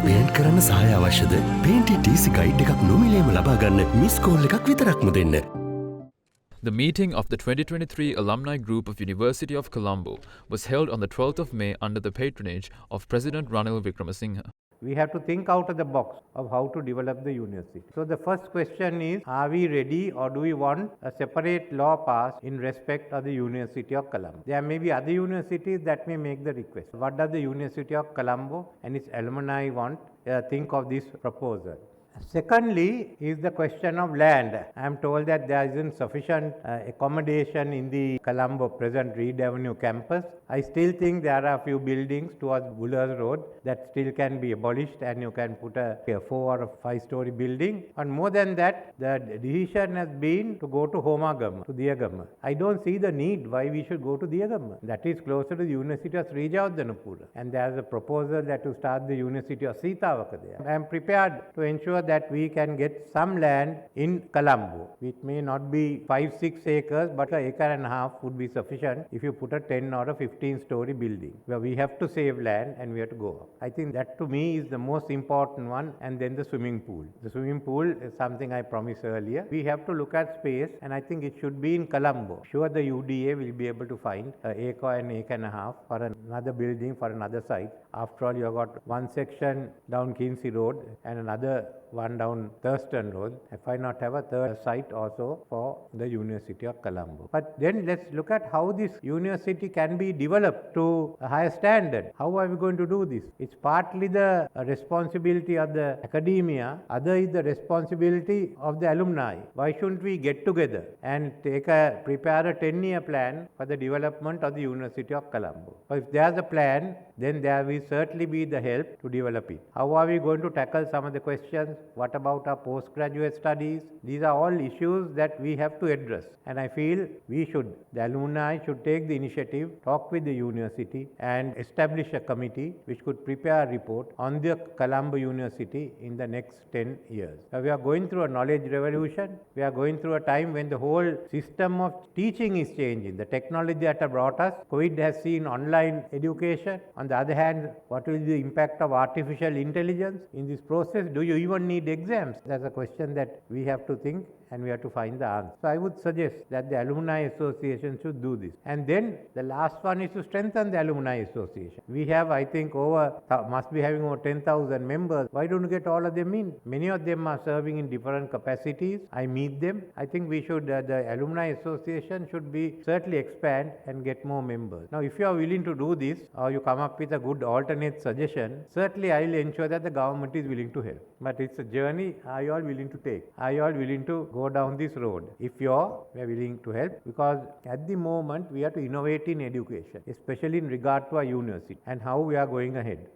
Paint කරන්න සහාය අවශ්‍යද? පේන්ටි TC ගයිඩ් එකක් නොමිලේම ලබා ගන්න මිස් කෝල් එකක් විතරක්ම දෙන්න. The meeting of the 2023 alumni group of University of Colombo was held on the 12th of May under the patronage of President Ranil Wickremesinghe. We have to think out of the box of how to develop the university. So the first question is, are we ready or do we want a separate law passed in respect of the University of Colombo? There may be other universities that may make the request. What does the University of Colombo and its alumni want? Think of this proposal. Secondly is the question of land. I am told that there isn't sufficient accommodation in the Colombo present Reed Avenue campus. I still think there are a few buildings towards Bullers Road that still can be abolished and you can put a 4 or a 5-story building. And more than that, the decision has been to go to Homagama, to Diyagama. I don't see the need why we should go to Diyagama. That is closer to the University of Sri Jayawardhanapura. And there is a proposal that to start the University of Sitawaka there. I am prepared to ensure that we can get some land in Colombo. It may not be 5-6 acres, but an acre and a half would be sufficient if you put a 10 or a 15-story building. Where we have to save land and we have to go up. I think that to me is the most important one, and then the swimming pool. The swimming pool is something I promised earlier. We have to look at space, and I think it should be in Colombo. Sure, the UDA will be able to find an acre and a half for another building for another site. After all, you have got one section down Kinsey Road and another one down Thurston Road. Why not have a third site also for the University of Colombo? But then let's look at how this university can be developed to a higher standard. How are we going to do this? It's partly the responsibility of the academia, other is the responsibility of the alumni. Why shouldn't we get together and prepare a 10-year plan for the development of the University of Colombo? So if there's a plan, then there will certainly be the help to develop it. How are we going to tackle some of the questions? What about our postgraduate studies? These are all issues that we have to address. And I feel the alumni should take the initiative, talk with the university and establish a committee which could prepare a report on the Colombo University in the next 10 years. Now, we are going through a knowledge revolution. We are going through a time when the whole system of teaching is changing. The technology that has brought us, COVID has seen online education. On the other hand, what will be the impact of artificial intelligence in this process? Do you even need exams? That's a question that we have to think and we have to find the answer. So I would suggest that the alumni association should do this. And then the last one is to strengthen the alumni association. We have, I think, must be having over 10,000 members. Why don't we get all of them in? Many of them are serving in different capacities. I meet them. I think we should, the alumni association should be certainly expand and get more members. Now, if you are willing to do this or you come up with a good alternate suggestion, certainly I will ensure that the government is willing to help. But it's a journey. Are you all willing to take? Are you all willing to go down this road? If we are willing to help, because at the moment we have to innovate in education, especially in regard to our university and how we are going ahead.